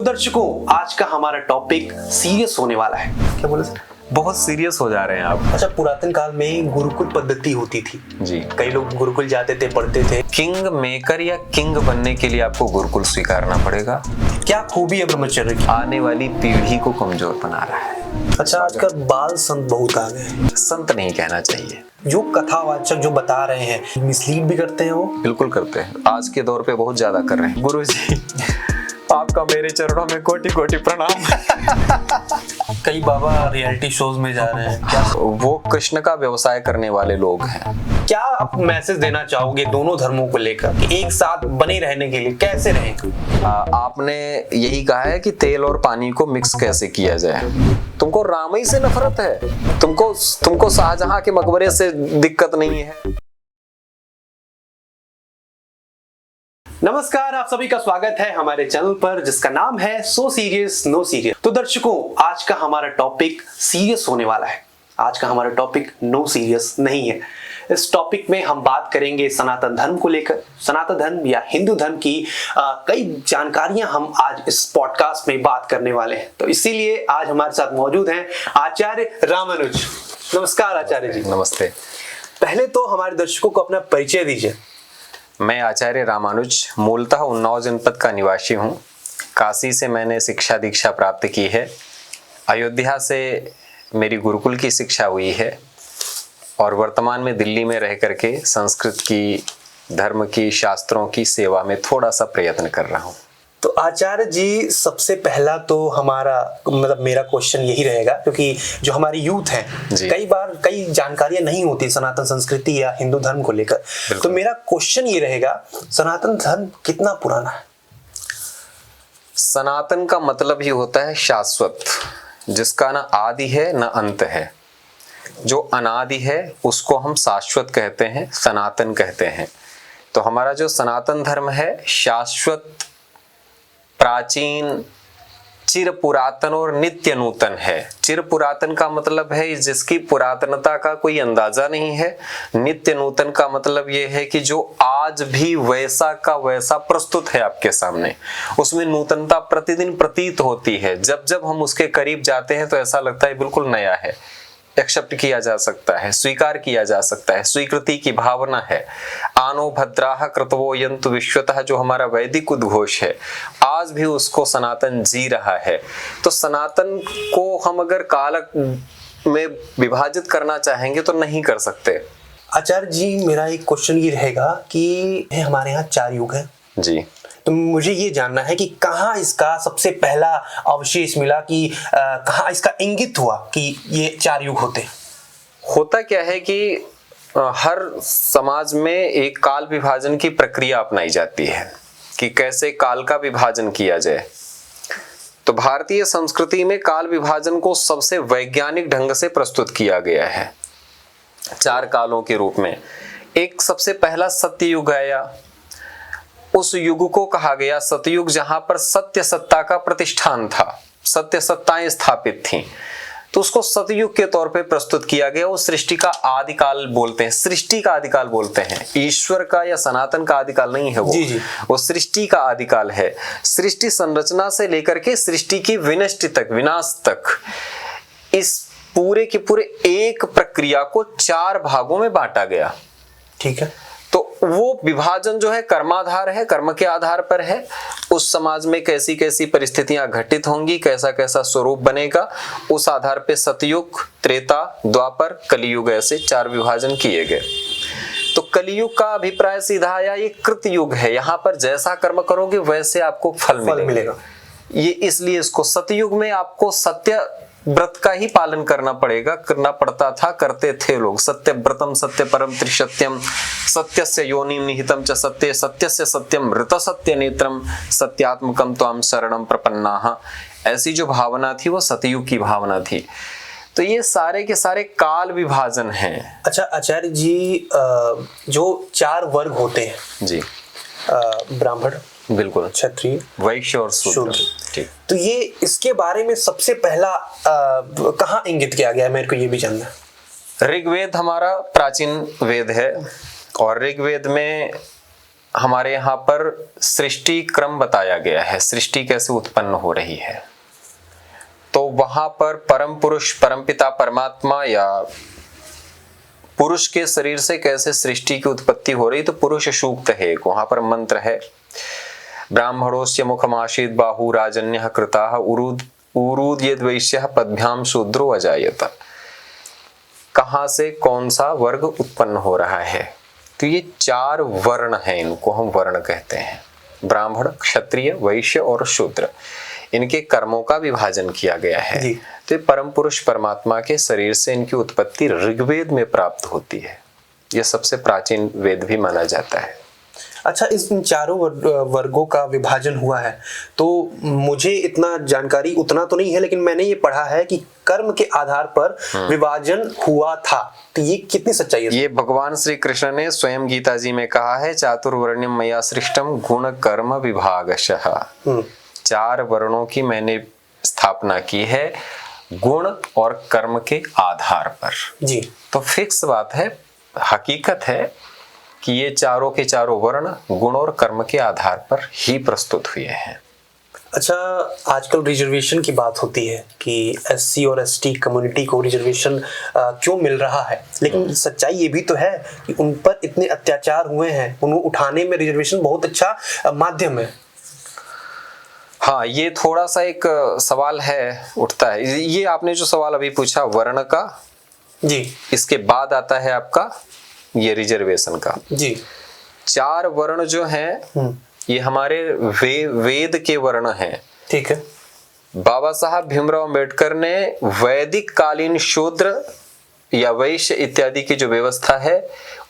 दर्शकों, आज का हमारा टॉपिक सीरियस होने वाला है। क्या बोले सर? बहुत सीरियस हो जा रहे हैं आप। अच्छा, पुरातन काल में गुरुकुल पद्धति होती थी जी। कई लोग गुरुकुल जाते थे, पढ़ते थे। किंग मेकर या किंग बनने के लिए आपको गुरुकुल स्वीकारना पड़ेगा। क्या खूबी है ब्रह्मचर्य की? आने वाली पीढ़ी को कमजोर बना रहा है। अच्छा, आजकल बाल संत बहुत आ गए। संत नहीं कहना चाहिए। जो कथावाचक जो बता रहे हैं, मिसलीड भी करते हैं वो। बिल्कुल करते हैं, आज के दौर पे बहुत ज्यादा कर रहे हैं। गुरुजी आपका मेरे चरणों में कोटि कोटि प्रणाम। कई बाबा रियलिटी शोज में जा रहे हैं। क्या वो कृष्ण का व्यवसाय करने वाले लोग हैं। क्या आप मैसेज देना चाहोगे दोनों धर्मों को लेकर कि एक साथ बने रहने के लिए कैसे रहें? आपने यही कहा है कि तेल और पानी को मिक्स कैसे किया जाए। तुमको रामई से नफरत है, तुमको शाहजहां के मकबरे से दिक्कत नहीं है। नमस्कार, आप सभी का स्वागत है हमारे चैनल पर जिसका नाम है सो सीरियस नो सीरियस। तो दर्शकों, आज का हमारा टॉपिक सीरियस होने वाला है। आज का हमारा टॉपिक नो सीरियस नहीं है। इस टॉपिक में हम बात करेंगे सनातन धर्म को लेकर, सनातन धर्म या हिंदू धर्म की कई जानकारियां हम आज इस पॉडकास्ट में बात करने वाले हैं। तो इसीलिए आज हमारे साथ मौजूद हैं आचार्य रामानुज। नमस्कार आचार्य जी। नमस्ते। पहले तो हमारे दर्शकों को अपना परिचय दीजिए। मैं आचार्य रामानुज मूलतः उन्नाव जनपद का निवासी हूँ। काशी से मैंने शिक्षा दीक्षा प्राप्त की है। अयोध्या से मेरी गुरुकुल की शिक्षा हुई है और वर्तमान में दिल्ली में रह करके संस्कृत की, धर्म की, शास्त्रों की सेवा में थोड़ा सा प्रयत्न कर रहा हूँ। तो आचार्य जी, सबसे पहला तो हमारा मेरा क्वेश्चन यही रहेगा, क्योंकि जो हमारी यूथ है कई बार कई जानकारियां नहीं होती सनातन संस्कृति या हिंदू धर्म को लेकर। तो मेरा क्वेश्चन ये रहेगा, सनातन धर्म कितना पुराना है? सनातन का मतलब ही होता है शाश्वत, जिसका ना आदि है ना अंत है। जो अनादि है उसको हम शाश्वत कहते हैं, सनातन कहते हैं। तो हमारा जो सनातन धर्म है शाश्वत, प्राचीन, चिर पुरातन और नित्य नूतन है। चिर पुरातन का मतलब है जिसकी पुरातनता का कोई अंदाजा नहीं है। नित्य नूतन का मतलब ये है कि जो आज भी वैसा का वैसा प्रस्तुत है आपके सामने, उसमें नूतनता प्रतिदिन प्रतीत होती है। जब जब हम उसके करीब जाते हैं तो ऐसा लगता है बिल्कुल नया है, एक्सेप्ट किया जा सकता है, स्वीकार किया जा सकता है, स्वीकृति की भावना है। आनो भद्राः कृतवो यन्तु विश्वतः, जो हमारा वैदिक उद्घोष है, आज भी उसको सनातन जी रहा है। तो सनातन को हम अगर काल में विभाजित करना चाहेंगे तो नहीं कर सकते। आचार्य जी, मेरा एक क्वेश्चन ये रहेगा कि हमारे यहाँ 4 युग है जी। तो मुझे ये जानना है कि कहाँ इसका सबसे पहला अवशेष मिला, कि कहाँ इसका इंगित हुआ कि ये 4 युग होते हैं? होता क्या है कि हर समाज में एक काल विभाजन की प्रक्रिया अपनाई जाती है कि कैसे काल का विभाजन किया जाए। तो भारतीय संस्कृति में काल विभाजन को सबसे वैज्ञानिक ढंग से प्रस्तुत किया गया है 4 कालों के रूप में। एक सबसे पहला सत्ययुग आया। उस युग को कहा गया सतयुग, जहां पर सत्य सत्ता का प्रतिष्ठान था, सत्य सत्ताएं स्थापित थीं। तो उसको सतयुग के तौर पे प्रस्तुत किया गया। वो सृष्टि का आदिकाल बोलते हैं, सृष्टि का आदिकाल बोलते हैं। ईश्वर का या सनातन का आदिकाल नहीं है वो। जी। वो सृष्टि का आदिकाल है। सृष्टि संरचना से लेकर के सृष्टि की विनष्टि तक, विनाश तक, इस पूरे के पूरे एक प्रक्रिया को 4 भागों में बांटा गया। ठीक है। तो वो विभाजन जो है कर्माधार है, कर्म के आधार पर है। उस समाज में कैसी कैसी परिस्थितियां घटित होंगी, कैसा कैसा स्वरूप बनेगा, उस आधार पे सतयुग, त्रेता, द्वापर, कलियुग, ऐसे 4 विभाजन किए गए। तो कलियुग का अभिप्राय सीधा आया, ये कृतयुग है। यहाँ पर जैसा कर्म करोगे वैसे आपको फल मिलेगा। ये इसलिए इसको सतयुग में आपको सत्य व्रत का ही पालन करना पड़ता था, करते थे लोग। सत्य व्रतम सत्य परम त्रिसत्यम, सत्यस्य योनिम निहितम च सत्ये, सत्यस्य सत्यम ऋत सत्य नेत्रम, सत्यात्मकम त्वाम शरणम प्रपन्नाः। ऐसी जो भावना थी वो सतयुग की भावना थी। तो ये सारे के सारे काल विभाजन हैं। अच्छा आचार्य जी, जो 4 वर्ग होते हैं जी, ब्राह्मण, बिल्कुल, क्षत्रिय, वैश्य और शूद्र। ठीक। तो ये इसके बारे में सबसे पहला कहाँ इंगित किया गया है, मेरे को ये भी जानना है। ऋग्वेद हमारा प्राचीन वेद है और ऋग्वेद में हमारे यहाँ पर सृष्टि क्रम बताया गया है, सृष्टि कैसे उत्पन्न हो रही है। तो वहां पर परम पुरुष, परमपिता परमात्मा या पुरुष के शरीर से कैसे सृष्टि की उत्पत्ति हो रही, तो पुरुष सूक्त है, वहां पर मंत्र है, ब्राह्मणोस्य मुखमाशीत बाहु राजन्यः कृताः उरूद यद्वैश्यः पद्भ्याम शूद्रो अजायत। कहां से कौन सा वर्ग उत्पन्न हो रहा है, तो ये 4 वर्ण हैं, इनको हम वर्ण कहते हैं, ब्राह्मण, क्षत्रिय, वैश्य और शूद्र। इनके कर्मों का विभाजन किया गया है। तो परम पुरुष परमात्मा के शरीर से इनकी उत्पत्ति ऋग्वेद में प्राप्त होती है। यह सबसे प्राचीन वेद भी माना जाता है। अच्छा, इन चारों वर्गों का विभाजन हुआ है, तो मुझे इतना जानकारी उतना तो नहीं है, लेकिन मैंने ये पढ़ा है कि कर्म के आधार पर विभाजन हुआ था। तो ये कितनी सच्चाई है? ये भगवान श्री कृष्ण ने स्वयं गीता जी में कहा है, चातुर्वर्ण्यम मया सृष्टम गुण कर्म विभागशः। 4 वर्णों की मैंने स्थापना की है गुण और कर्म के आधार पर। जी, तो फिक्स बात है, हकीकत है कि ये चारों के चारों वर्ण गुण और कर्म के आधार पर ही प्रस्तुत हुए हैं। अच्छा, आजकल रिजर्वेशन की बात होती है कि एससी और एसटी कम्युनिटी को रिजर्वेशन क्यों मिल रहा है, लेकिन सच्चाई ये भी तो है कि उन पर इतने अत्याचार हुए हैं, उनको उठाने में रिजर्वेशन बहुत अच्छा माध्यम है। हाँ, ये थोड़ा सा एक सवाल है, उठता है। ये आपने जो सवाल अभी पूछा वर्ण का, जी, इसके बाद आता है आपका ये रिजर्वेशन का। जी, 4 वर्ण जो हैं ये हमारे वेद के वर्ण हैं। ठीक है। बाबा साहब भीमराव अंबेडकर ने वैदिक कालीन शूद्र या वैश्य इत्यादि की जो व्यवस्था है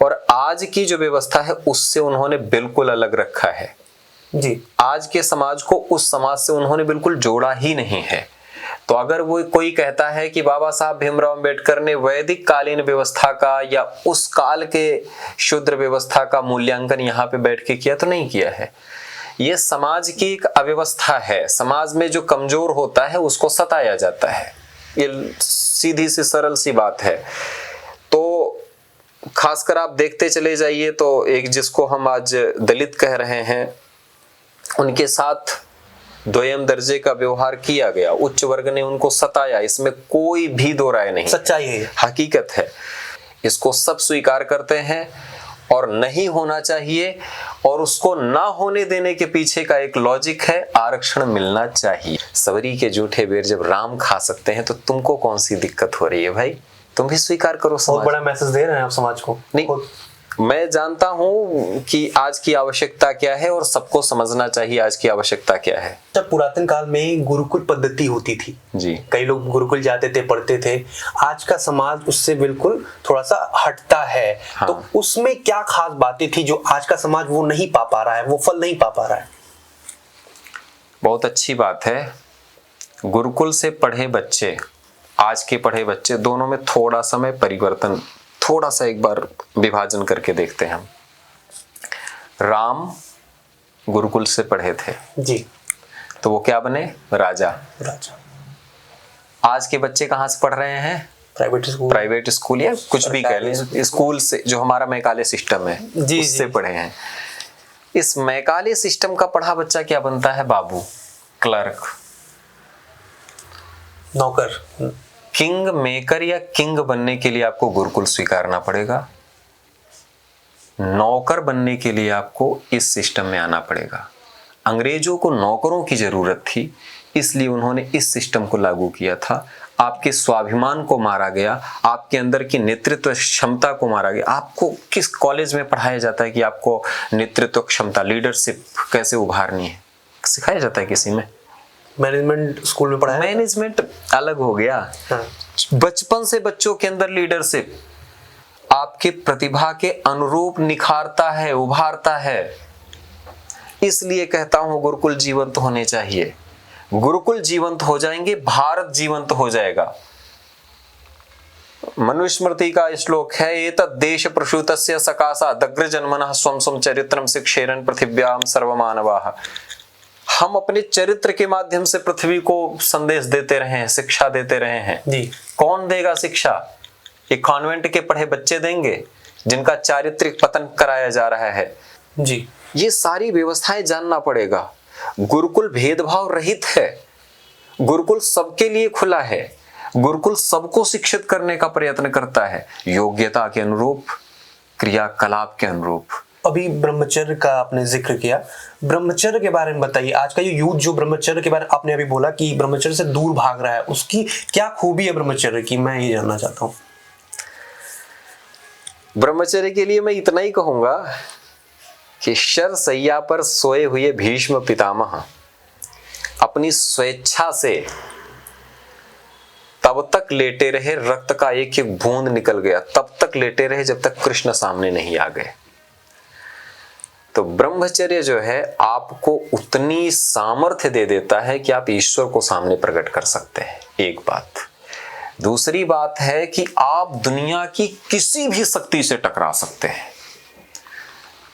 और आज की जो व्यवस्था है उससे उन्होंने बिल्कुल अलग रखा है। जी, आज के समाज को उस समाज से उन्होंने बिल्कुल जोड़ा ही नहीं है। तो अगर वो कोई कहता है कि बाबा साहब भीमराव अंबेडकर ने वैदिक कालीन व्यवस्था का या उस काल के शूद्र व्यवस्था का मूल्यांकन यहाँ पे बैठ के किया, तो नहीं किया है। ये समाज की एक अव्यवस्था है, समाज में जो कमजोर होता है उसको सताया जाता है। ये सीधी सी सरल सी बात है। तो खासकर आप देखते चले जाइए तो एक जिसको हम आज दलित कह रहे हैं उनके साथ द्वयम दर्जे का व्यवहार किया गया, उच्च वर्ग ने उनको सताया, इसमें कोई भी दो राय नहीं, सच्चाई है, हकीकत है। इसको सब स्वीकार करते हैं और नहीं होना चाहिए, और उसको ना होने देने के पीछे का एक लॉजिक है, आरक्षण मिलना चाहिए। सवरी के जूठे बेर जब राम खा सकते हैं तो तुमको कौन सी दिक्कत हो रही है भाई, तुम भी स्वीकार करो। बहुत बड़ा मैसेज दे रहे हैं आप समाज को। नहीं, मैं जानता हूं कि आज की आवश्यकता क्या है और सबको समझना चाहिए आज की आवश्यकता क्या है। जब पुरातन काल में गुरुकुल पद्धति होती थी जी, कई लोग गुरुकुल जाते थे, पढ़ते थे। आज का समाज उससे बिल्कुल थोड़ा सा हटता है। हाँ। तो उसमें क्या खास बातें थी जो आज का समाज वो नहीं पा पा रहा है, वो फल नहीं पा पा रहा है? बहुत अच्छी बात है। गुरुकुल से पढ़े बच्चे, आज के पढ़े बच्चे, दोनों में थोड़ा समय परिवर्तन, थोड़ा सा एक बार विभाजन करके देखते हैं हम। राम गुरुकुल से पढ़े थे जी, तो वो क्या बने? राजा। राजा। आज के बच्चे कहाँ से पढ़ रहे हैं? प्राइवेट स्कूल या कुछ भी कह लें, स्कूल से, जो हमारा मैकाले सिस्टम है जी, उससे पढ़े हैं। इस मैकाले सिस्टम का पढ़ा बच्चा क्या बनता है? बाबू, क्लर्क, नौकर। किंग मेकर या किंग बनने के लिए आपको गुरुकुल स्वीकारना पड़ेगा। नौकर बनने के लिए आपको इस सिस्टम में आना पड़ेगा। अंग्रेजों को नौकरों की जरूरत थी, इसलिए उन्होंने इस सिस्टम को लागू किया था। आपके स्वाभिमान को मारा गया, आपके अंदर की नेतृत्व क्षमता को मारा गया। आपको किस कॉलेज में पढ़ाया जाता है कि आपको नेतृत्व क्षमता, लीडरशिप कैसे उभारनी है? सिखाया जाता है किसी में? मैनेजमेंट स्कूल में पढ़ाया। मैनेजमेंट अलग हो गया। हाँ। बचपन से बच्चों के अंदर लीडरशिप आपके प्रतिभा के अनुरूप निखारता है, उभारता है। इसलिए कहता हूं गुरुकुल जीवंत होने चाहिए। गुरुकुल जीवंत हो जाएंगे, भारत जीवंत हो जाएगा। मनुस्मृति का श्लोक है, एतद् देश प्रसूतस्य सकाशा दग्र जन्मनः स्वं स्वं चरित्रम शिक्षेरन् पृथिव्याम सर्वमानवाः। हम अपने चरित्र के माध्यम से पृथ्वी को संदेश देते रहे हैं, शिक्षा देते रहे हैं जी। कौन देगा शिक्षा? ये कॉन्वेंट के पढ़े बच्चे देंगे जिनका चारित्रिक पतन कराया जा रहा है। जी। ये सारी व्यवस्थाएं जानना पड़ेगा। गुरुकुल भेदभाव रहित है, गुरुकुल सबके लिए खुला है, गुरुकुल सबको शिक्षित करने का प्रयत्न करता है, योग्यता के अनुरूप, क्रियाकलाप के अनुरूप। अभी ब्रह्मचर्य का आपने जिक्र किया, ब्रह्मचर्य के बारे में बताइए। आज का ये यूथ जो ब्रह्मचर्य के बारे में आपने अभी बोला कि ब्रह्मचर्य से दूर भाग रहा है, उसकी क्या खूबी है ब्रह्मचर्य की, मैं ये जानना चाहता हूँ। ब्रह्मचर्य के लिए मैं इतना ही कहूंगा कि शरशैया पर सोए हुए भीष्म पितामह अपनी स्वेच्छा से तब तक लेटे रहे, रक्त का एक एक बूंद निकल गया, तब तक लेटे रहे जब तक कृष्ण सामने नहीं आ गए। तो ब्रह्मचर्य जो है आपको उतनी सामर्थ्य दे देता है कि आप ईश्वर को सामने प्रकट कर सकते हैं, एक बात। दूसरी बात है कि आप दुनिया की किसी भी शक्ति से टकरा सकते हैं।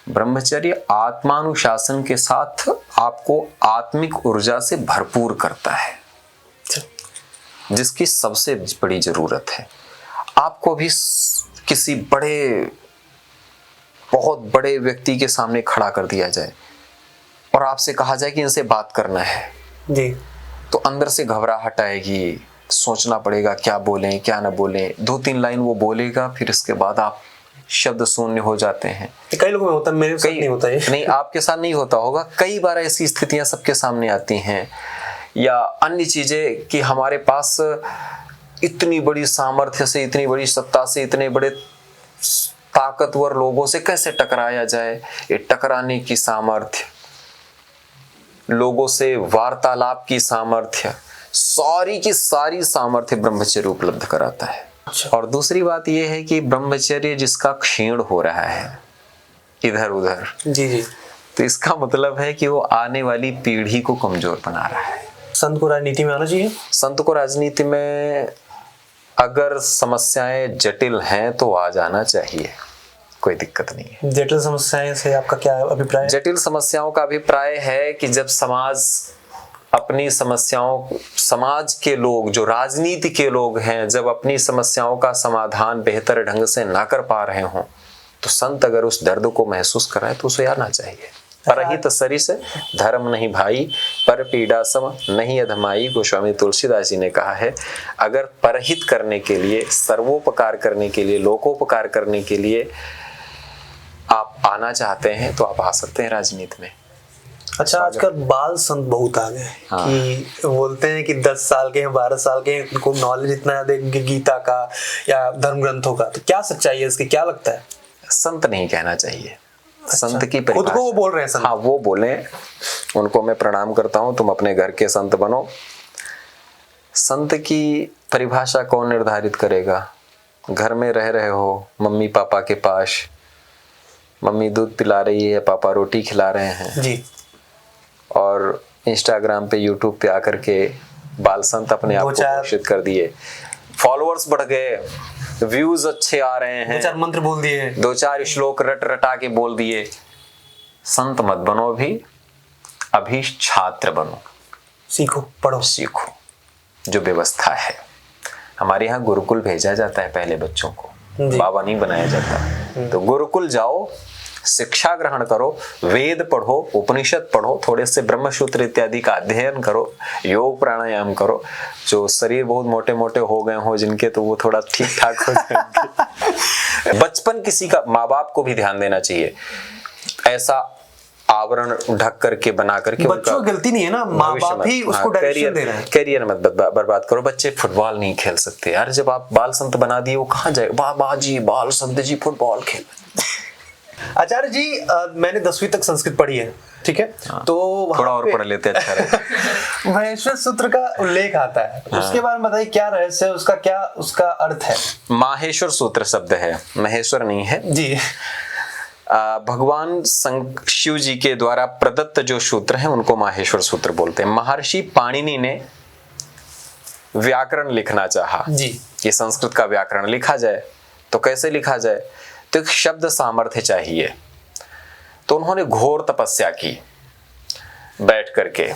ब्रह्मचर्य आत्मानुशासन के साथ आपको आत्मिक ऊर्जा से भरपूर करता है, जिसकी सबसे बड़ी जरूरत है। आपको भी किसी बहुत बड़े व्यक्ति के सामने खड़ा कर दिया जाए और आपसे कहा जाए कि इनसे बात करना है जी, तो अंदर से घबराहट आएगी, सोचना पड़ेगा क्या बोलें क्या ना बोलें। 2-3 लाइन वो बोलेगा, फिर इसके बाद आप शब्द शून्य हो जाते हैं। कई लोगों में होता है, मेरे साथ नहीं होता है। नहीं, आपके साथ नहीं होता होगा। कई बार ऐसी स्थितियां सबके सामने आती हैं, या अन्य चीजें कि हमारे पास इतनी बड़ी सामर्थ्य से, इतनी बड़ी सत्ता से, इतने बड़े ताकतवर लोगों से कैसे टकराया जाए। ये टकराने की सामर्थ्य, लोगों से वार्तालाप की सामर्थ्य, सारी की सारी सामर्थ्य ब्रह्मचर्य उपलब्ध कराता है। और दूसरी बात यह है कि ब्रह्मचर्य जिसका क्षीण हो रहा है इधर उधर, जी जी, तो इसका मतलब है कि वो आने वाली पीढ़ी को कमजोर बना रहा है। संत को राजनीति में आना चाहिए। संत को राजनीति में अगर समस्याएं जटिल हैं तो आ जाना चाहिए, कोई दिक्कत नहीं है। जटिल समस्याएं से आपका क्या अभिप्राय है? जटिल समस्याओं का अभिप्राय है कि जब समाज अपनी समस्याओं, समाज के लोग जो राजनीति के लोग हैं, जब अपनी समस्याओं का समाधान बेहतर ढंग से ना कर पा रहे हों, तो संत अगर उस दर्द को महसूस कराए तो उसे आना चाहिए। परहित सरिस धर्म नहीं भाई, पर पीड़ा सम नहीं अधमाई, गोस्वामी तुलसीदास जी ने कहा है। अगर परहित करने के लिए, सर्वोपकार करने के लिए, लोकोपकार करने के लिए आप आना चाहते हैं तो आप आ सकते हैं राजनीति में। अच्छा, आजकल बाल संत बहुत आ गए कि बोलते हैं कि 10 साल के हैं, 12 साल के हैं, उनको नॉलेज इतना ज्यादा है गीता का या धर्म ग्रंथों का। तो क्या सच्चाई है इसकी, क्या लगता है? संत नहीं कहना चाहिए। अच्छा, संत की खुद को वो बोल रहे हैं संत। हाँ, वो बोले, उनको मैं प्रणाम करता हूं। तुम अपने घर के संत बनो। संत की परिभाषा कौन निर्धारित करेगा? घर में रह रहे हो मम्मी पापा के पास, मम्मी दूध पिला रही है, पापा रोटी खिला रहे हैं जी, और इंस्टाग्राम पे, यूट्यूब पे आकर के बाल संत अपने आप को घोषित कर दिए, फॉलोअर्स बढ़ गए, व्यूज अच्छे आ रहे हैं, 2-4 मंत्र बोल दिए, 2-4 श्लोक रट रटा के बोल दिए। संत मत बनो, अभी छात्र बनो, सीखो, पढ़ो, सीखो। जो व्यवस्था है, हमारे यहाँ गुरुकुल भेजा जाता है पहले बच्चों को, बाबा नहीं बनाया जाता। तो गुरुकुल जाओ, शिक्षा ग्रहण करो, वेद पढ़ो, उपनिषद पढ़ो, थोड़े से ब्रह्मसूत्र इत्यादि का अध्ययन करो, योग प्राणायाम करो। जो शरीर बहुत मोटे मोटे हो गए हो जिनके, तो वो थोड़ा ठीक ठाक हो जाएंगे। बचपन किसी का, माँ बाप को भी ध्यान देना चाहिए। ऐसा आवरण ढक करके बना करके, बच्चों की गलती नहीं है ना, माँ बाप ही उसको डायरेक्शन दे रहे हैं। करियर मत बर्बाद करो। बच्चे फुटबॉल नहीं खेल सकते यार, जब आप बाल संत बना दिए, वो कहाँ जाए? बाबा जी, बाल संत जी फुटबॉल खेल। आचार्य जी, मैंने 10वीं तक संस्कृत पढ़ी है, ठीक है? तो थोड़ा और पढ़ लेते अच्छा रहेगा। महेश्वर सूत्र का उल्लेख आता है, उसके बारे में बताइए क्या रहस्य है उसका, क्या उसका अर्थ है? माहेश्वर सूत्र शब्द है, महेश्वर नहीं है जी। भगवान शिव जी के द्वारा प्रदत्त जो सूत्र हैं उनको माहेश्वर सूत्र बोलते हैं। महर्षि पाणिनि ने व्याकरण लिखना चाहा जी, कि संस्कृत का व्याकरण लिखा जाए, तो कैसे लिखा जाए? तो एक शब्द सामर्थ्य चाहिए। तो उन्होंने घोर तपस्या की बैठ करके,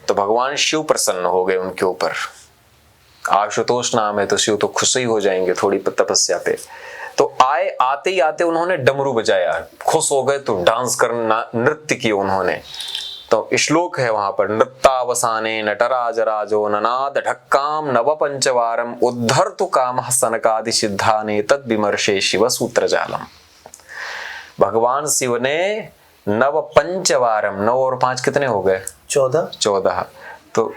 तो भगवान शिव प्रसन्न हो गए उनके ऊपर। आशुतोष नाम है, तो शिव तो खुश ही हो जाएंगे थोड़ी तपस्या पे। तो आते ही आते उन्होंने डमरू बजाया, खुश हो गए तो डांस करना, नृत्य किया उन्होंने। तो श्लोक है वहां पर, नृत्तावसाने नटराज राजो ननाद ढक्काम नव पंचवारम उद्धर्तु कामः सनकादि सिद्धाने तद विमर्शे शिव सूत्र जालम। भगवान शिव ने नव पंचवारम, 9 और 5 कितने हो गए? 14। तो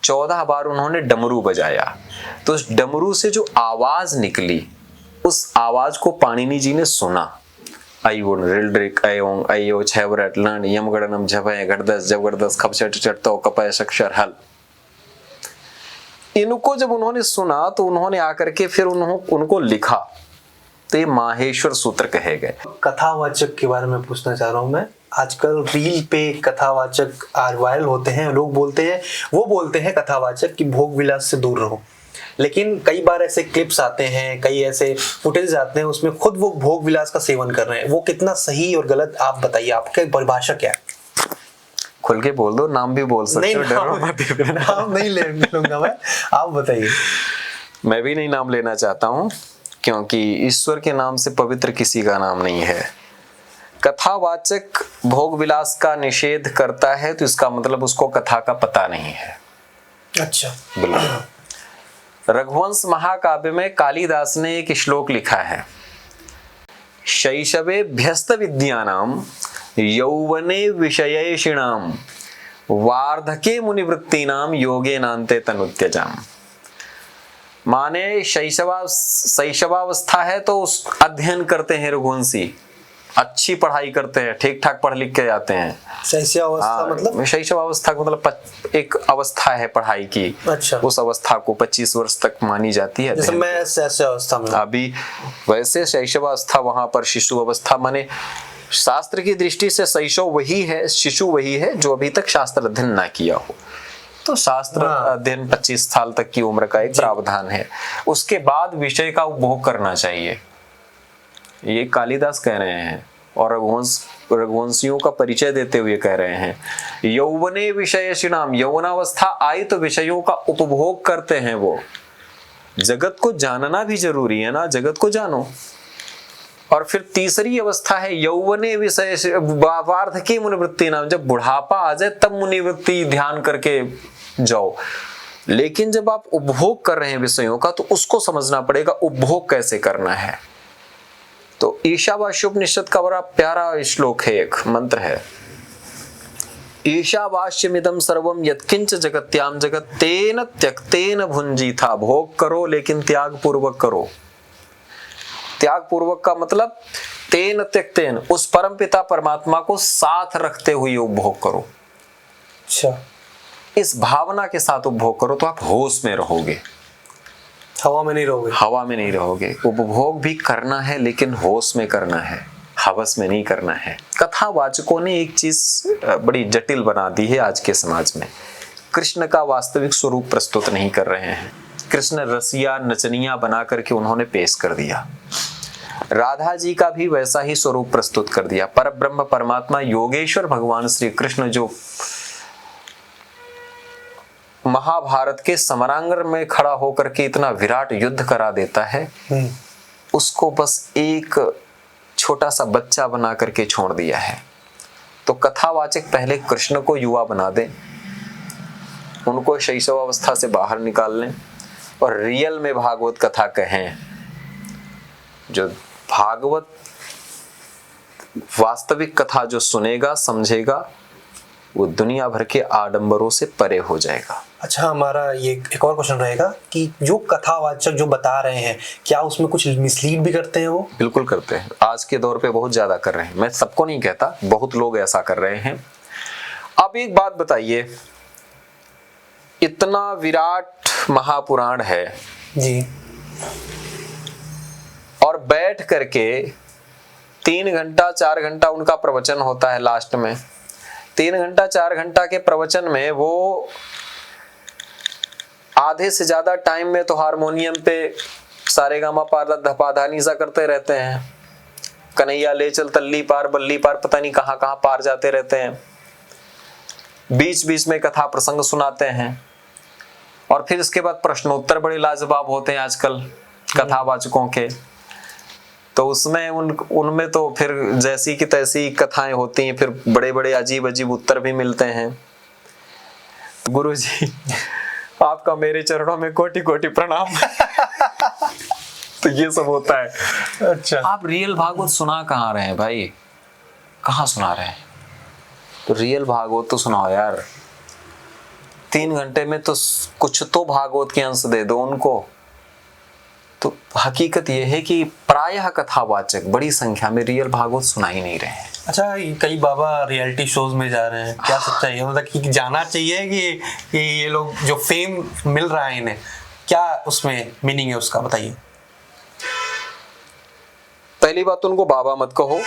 14 बार उन्होंने डमरू बजाया। तो उस डमरू से जो आवाज निकली, उस आवाज को पाणिनि जी ने सुना। अयोन रिल्ड्रिक अयों अयो छेवरट लन यमगणनम झपय गड़दस जबरदस्त खपचट चटतो कपय शक्षर हल। इनको जब उन्होंने सुना तो उन्होंने आकर के फिर उनको लिखा, तो ये माहेश्वर सूत्र कहे गए। कथावाचक के बारे में पूछना चाह रहा हूं मैं। आजकल रील पे कथावाचक वायरल होते हैं, लोग बोलते हैं कथावाचक कि भोग विलास से दूर रहो, लेकिन कई बार ऐसे क्लिप्स आते हैं, कई ऐसे फुटेज आते हैं, उसमें खुद वो भोग विलास का सेवन कर रहे हैं। वो कितना सही और गलत, आप बताइए, आपकी परिभाषा क्या है? खुल के बोल दो, नाम भी बोल सकते हो, डरो मत। नाम नहीं लूंगा मैं, आप बताइए। मैं भी नहीं नाम लेना चाहता हूं, क्योंकि ईश्वर के नाम से पवित्र किसी का नाम नहीं है। कथावाचक भोग विलास का निषेध करता है तो इसका मतलब उसको कथा का पता नहीं है। अच्छा, बिल्कुल। रघुवंश महाकाव्य में कालिदास ने एक श्लोक लिखा है, शैशवेभ्यस्त विद्यानाम यौवने विषयेषिणाम वार्धके मुनिवृत्तीनाम योगे नान्ते तनुत्यजाम। माने शैशवावस्था है तो उस अध्ययन करते हैं रघुवंशी, अच्छी पढ़ाई करते हैं, ठीक ठाक पढ़ लिख के जाते हैं। शैशवावस्था मतलब? शैशवावस्था का मतलब एक अवस्था है पढ़ाई की। अच्छा। उस अवस्था को 25 वर्ष तक मानी जाती है। जैसे मैं शैशवावस्था में अभी वैसे शैशवावस्था, वहां पर शिशु अवस्था, माने शास्त्र की दृष्टि से शैशव वही है, शिशु वही है जो अभी तक शास्त्र अध्ययन ना किया हो। तो शास्त्र अध्ययन 25 साल तक की उम्र का एक प्रावधान है। उसके बाद विषय का उपभोग करना चाहिए, ये कालिदास कह रहे हैं और रघुवंशियों का परिचय देते हुए कह रहे हैं। यौवने विषयेषिणाम, यौवनावस्था आई तो विषयों का उपभोग करते हैं वो। जगत को जानना भी जरूरी है ना, जगत को जानो। और फिर तीसरी अवस्था है यौवने विषय वार्धके मुनिवृत्ति नाम, जब बुढ़ापा आ जाए तब मुनिवृत्ति ध्यान करके जाओ। लेकिन जब आप उपभोग कर रहे हैं विषयों का तो उसको समझना पड़ेगा उपभोग कैसे करना है। तो ईशावास्योपनिषद का बड़ा प्यारा श्लोक है, एक मंत्र है, ईशावास्यमिदं सर्वम यत्किंच जगत्याम जगत तेन त्यक्तेन भुंजीथा। भोग करो लेकिन त्याग पूर्वक करो। त्याग पूर्वक का मतलब तेन त्यक्तेन, उस परमपिता परमात्मा को साथ रखते हुए उपभोग करो। अच्छा, इस भावना के साथ उपभोग करो तो आप होश में रहोगे, हवा में नहीं रहोगे। हवा में नहीं रहोगे। उपभोग भी करना है लेकिन होश में करना है, हवस में नहीं करना है। कथावाचकों ने एक चीज बड़ी जटिल बना दी है आज के समाज में। कृष्ण का वास्तविक स्वरूप प्रस्तुत नहीं कर रहे हैं। कृष्ण रसिया नचनिया बना करके उन्होंने पेश कर दिया। राधा जी का भी वैसा ही स्वरूप प्रस्तुत कर दिया। परब्रह्म परमात्मा योगेश्वर भगवान श्री कृष्ण जो महाभारत के समरांगण में खड़ा होकर के इतना विराट युद्ध करा देता है, उसको बस एक छोटा सा बच्चा बना करके छोड़ दिया है। तो कथावाचक पहले कृष्ण को युवा बना दें, उनको शैशवावस्था से बाहर निकाल लें और रियल में भागवत कथा कहें। जो भागवत वास्तविक कथा जो सुनेगा समझेगा, वो दुनिया भर के आडंबरों से परे हो जाएगा। अच्छा, हमारा ये एक और क्वेश्चन रहेगा कि जो कथावाचक जो बता रहे हैं, क्या उसमें कुछ मिसलीड भी करते हैं वो? बिल्कुल करते हैं, आज के दौर पे बहुत ज्यादा कर रहे हैं। मैं सबको नहीं कहता, बहुत लोग ऐसा कर रहे हैं। अब एक बात बताइए, इतना विराट महापुराण है जी, और बैठ करके 3 घंटा 4 घंटा उनका प्रवचन होता है। लास्ट में 3 घंटा 4 घंटा के प्रवचन में वो आधे से ज्यादा टाइम में तो हारमोनियम पे सारेगामा पा धा नी सा करते रहते हैं। कन्हैया ले चल तल्ली पार बल्ली पार, पता नहीं कहां कहां पार जाते रहते हैं। बीच बीच में कथा प्रसंग सुनाते हैं और फिर इसके बाद प्रश्नोत्तर बड़े लाजवाब होते हैं आजकल कथावाचकों के। तो उसमें उनमें तो फिर जैसी की तैसी कथाएं होती हैं, फिर बड़े बड़े अजीब अजीब उत्तर भी मिलते हैं। गुरुजी आपका मेरे चरणों में कोटि कोटि प्रणाम। तो ये सब होता है। अच्छा, आप रियल भागवत सुना कहाँ रहे हैं भाई, कहाँ सुना रहे हैं? तो रियल भागवत तो सुनाओ यार, 3 घंटे में तो कुछ तो भागवत के अंश दे दो उनको। तो हकीकत यह है कि प्रायः कथावाचक बड़ी संख्या में रियल भागवत सुना ही नहीं रहे हैं। अच्छा, कई बाबा रियलिटी शोज में जा रहे हैं, क्या सच्चाई है? मतलब कि जाना चाहिए कि ये लोग जो फेम मिल रहा है इन्हें, क्या उसमें मीनिंग है उसका, बताइए। पहली बात तो उनको बाबा मत कहो।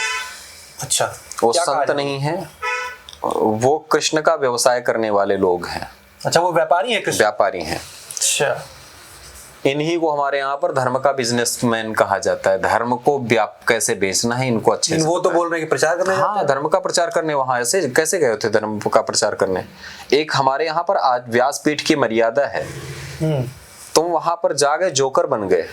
अच्छा, वो क्या कहा संत जाए? नहीं है, वो कृष्ण का व्यवसाय करने वाले लोग हैं। अच्छा, वो व्यापारी है, कृष्ण व्यापारी हैं। अच्छा, इन्हीं को हमारे यहाँ पर धर्म का बिजनेसमैन कहा जाता है। धर्म को कैसे बेचना है इनको अच्छे से वो तो बोल रहे हैं कि प्रचार करने जाते हाँ, हैं। धर्म का प्रचार करने वहां ऐसे कैसे गए थे धर्म का प्रचार करने? एक हमारे यहाँ पर आज व्यासपीठ की मर्यादा है, तुम वहां पर जा गए जोकर बन गए।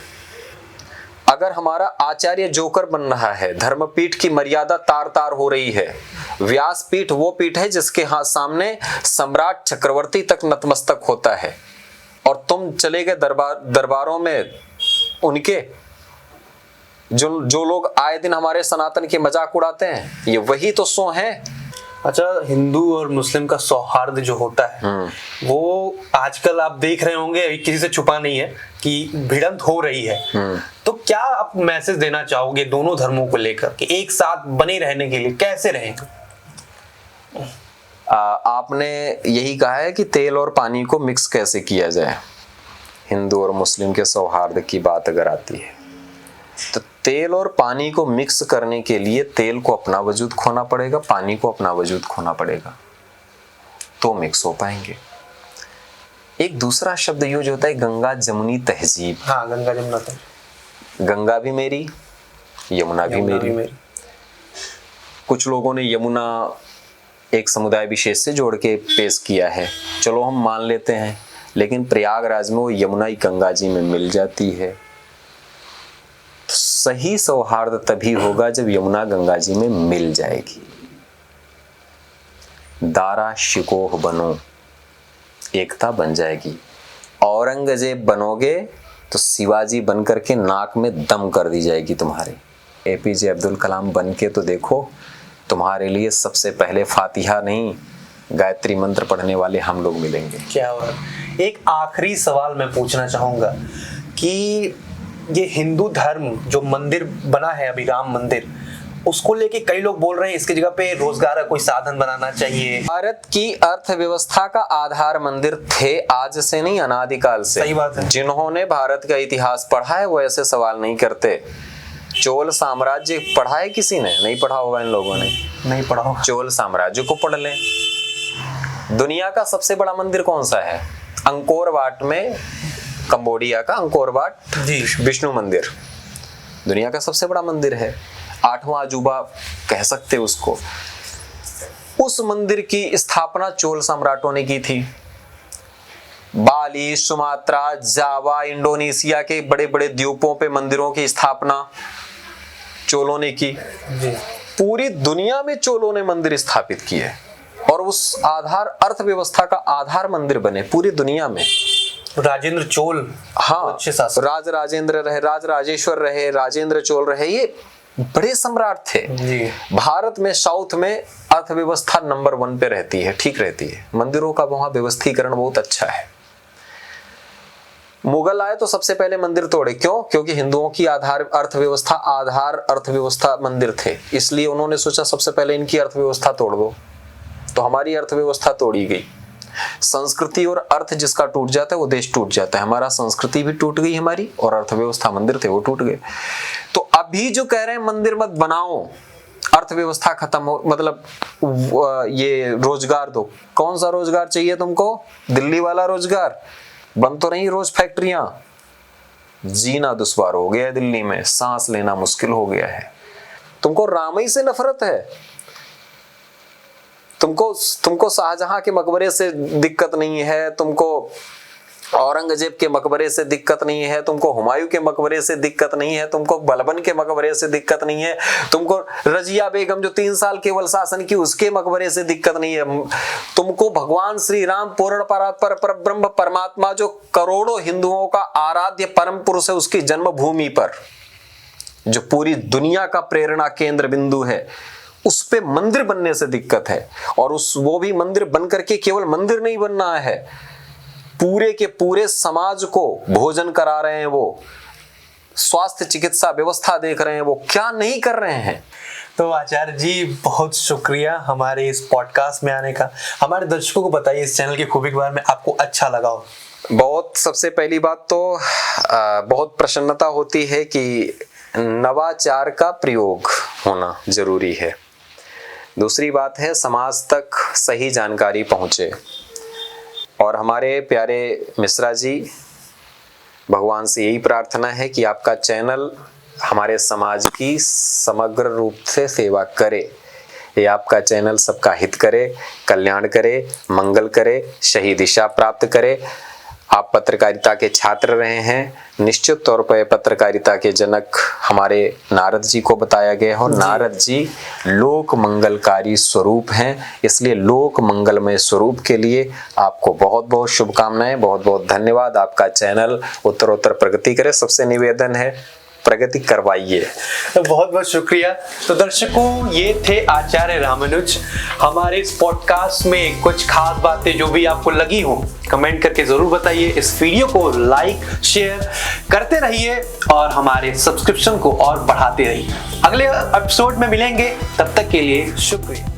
अगर हमारा आचार्य जोकर बन रहा है, धर्मपीठ की मर्यादा तार तार हो रही है। व्यासपीठ वो पीठ है जिसके हाथ सामने सम्राट चक्रवर्ती तक नतमस्तक होता है, और तुम चले गए दरबारों में उनके, जो लोग आए दिन हमारे सनातन के मजाक उड़ाते हैं, ये वही तो सो हैं। अच्छा, हिंदू और मुस्लिम का सौहार्द जो होता है वो आजकल आप देख रहे होंगे, किसी से छुपा नहीं है कि भिड़ंत हो रही है। तो क्या आप मैसेज देना चाहोगे दोनों धर्मों को लेकर कि एक साथ बने रहने के लिए कैसे रहेंगे? आपने यही कहा है कि तेल और पानी को मिक्स कैसे किया जाए। हिंदू और मुस्लिम के सौहार्द की बात अगर आती है तो तेल और पानी को मिक्स करने के लिए तेल को अपना वजूद खोना पड़ेगा, पानी को अपना वजूद खोना पड़ेगा, तो मिक्स हो पाएंगे। एक दूसरा शब्द यूज होता है गंगा जमुनी तहजीब। हाँ, गंगा जमुना तहजीब। गंगा भी मेरी, यमुना भी मेरी। कुछ लोगों ने यमुना एक समुदाय विशेष से जोड़ के पेश किया है, चलो हम मान लेते हैं, लेकिन प्रयागराज में वो यमुना ही गंगा जी में मिल जाती है। तो सही सौहार्द तभी होगा जब यमुना गंगा जी में मिल जाएगी। दारा शिकोह बनो, एकता बन जाएगी। औरंगजेब बनोगे तो शिवाजी बन करके नाक में दम कर दी जाएगी तुम्हारे। एपीजे अब्दुल कलाम बन के तो देखो, तुम्हारे लिए सबसे पहले फातिहा नहीं गायत्री मंत्र पढ़ने वाले हम लोग मिलेंगे। क्या हुआ? एक आखिरी सवाल मैं पूछना चाहूंगा कि ये हिंदू धर्म जो मंदिर बना है अभी, राम मंदिर, उसको लेके कई लोग बोल रहे हैं इसकी जगह पे रोजगार का कोई साधन बनाना चाहिए। भारत की अर्थव्यवस्था का आधार मंदिर थे, आज से नहीं अनादिकाल से। सही बात है। जिन्होंने भारत का इतिहास पढ़ा है वो ऐसे सवाल नहीं करते। चोल साम्राज्य पढ़ा है किसी ने? नहीं पढ़ा होगा इन लोगों ने, नहीं पढ़ा होगा। चोल साम्राज्य को पढ़ लें। दुनिया का सबसे बड़ा मंदिर कौन सा है? अंकोर वाट में, कंबोडिया का अंकोर वाट विष्णु मंदिर दुनिया का सबसे बड़ा मंदिर है, 8वां अजूबा कह सकते उसको। उस मंदिर की स्थापना चोल सम्राटों ने की थी। बाली, सुमात्रा, जावा, इंडोनेशिया के बड़े बड़े द्वीपों पे मंदिरों की स्थापना चोलों ने की। पूरी दुनिया में चोलों ने मंदिर स्थापित किए और उस आधार अर्थव्यवस्था का आधार मंदिर बने पूरी दुनिया में। राजेंद्र चोल, हाँ, अच्छे शासक। राज राजेंद्र रहे, राज राजेश्वर रहे, राजेंद्र चोल रहे, ये बड़े सम्राट थे। भारत में साउथ में अर्थव्यवस्था नंबर 1 पे रहती है, ठीक रहती है। मंदिरों का वहां व्यवस्थीकरण बहुत अच्छा है। मुगल आए तो सबसे पहले मंदिर तोड़े, क्यों? क्योंकि हिंदुओं की आधार अर्थव्यवस्था मंदिर थे, इसलिए उन्होंने सोचा सबसे पहले इनकी अर्थव्यवस्था तोड़ दो। तो हमारी अर्थव्यवस्था तोड़ी गई। संस्कृति और अर्थ जिसका टूट जाता है वो देश टूट जाता है। हमारा संस्कृति भी टूट गई हमारी, और अर्थव्यवस्था, मंदिर थे वो टूट गए। तो अभी जो कह रहे हैं मंदिर मत बनाओ, अर्थव्यवस्था खत्म हो, मतलब ये रोजगार दो। कौन सा रोजगार चाहिए तुमको? दिल्ली वाला रोजगार? बंद तो नहीं रोज फैक्ट्रियां। जीना दुश्वार हो गया है दिल्ली में, सांस लेना मुश्किल हो गया है। तुमको रामई से नफरत है, तुमको शाहजहां के मकबरे से दिक्कत नहीं है, तुमको औरंगजेब के मकबरे से दिक्कत नहीं है, तुमको हुमायूं के मकबरे से दिक्कत नहीं है, तुमको बलबन के मकबरे से दिक्कत नहीं है, तुमको रजिया बेगम जो 3 साल केवल शासन की उसके मकबरे से दिक्कत नहीं है, तुमको भगवान श्री राम पूर्ण परात्पर परब्रह्म परमात्मा जो करोड़ों हिंदुओं का आराध्य परम पुरुष है उसकी जन्मभूमि पर जो पूरी दुनिया का प्रेरणा केंद्र बिंदु है उस पे मंदिर बनने से दिक्कत है। और वो भी मंदिर बन करके केवल मंदिर नहीं बनना है, पूरे के पूरे समाज को भोजन करा रहे हैं, वो स्वास्थ्य चिकित्सा व्यवस्था देख रहे हैं, वो क्या नहीं कर रहे हैं। तो आचार्य जी बहुत शुक्रिया हमारे इस पॉडकास्ट में आने का। हमारे दर्शकों को बताइए इस चैनल की खूबी के बारे में, आपको अच्छा लगा हो। बहुत सबसे पहली बात तो बहुत प्रसन्नता होती है कि नवाचार का प्रयोग होना जरूरी है। दूसरी बात है समाज तक सही जानकारी पहुंचे। और हमारे प्यारे मिश्रा जी, भगवान से यही प्रार्थना है कि आपका चैनल हमारे समाज की समग्र रूप से सेवा करे। ये आपका चैनल सबका हित करे, कल्याण करे, मंगल करे, सही दिशा प्राप्त करे। आप पत्रकारिता के छात्र रहे हैं, निश्चित तौर पर पत्रकारिता के जनक हमारे नारद जी को बताया गया है और नारद जी लोक मंगलकारी स्वरूप हैं, इसलिए लोक मंगलमय स्वरूप के लिए आपको बहुत बहुत शुभकामनाएं, बहुत बहुत धन्यवाद। आपका चैनल उत्तरोत्तर प्रगति करे, सबसे निवेदन है प्रगति करवाइए। तो बहुत बहुत शुक्रिया। तो दर्शकों, ये थे आचार्य रामानुज। हमारे इस पॉडकास्ट में कुछ खास बातें जो भी आपको लगी हो कमेंट करके जरूर बताइए। इस वीडियो को लाइक शेयर करते रहिए और हमारे सब्सक्रिप्शन को और बढ़ाते रहिए। अगले एपिसोड में मिलेंगे, तब तक के लिए शुक्रिया।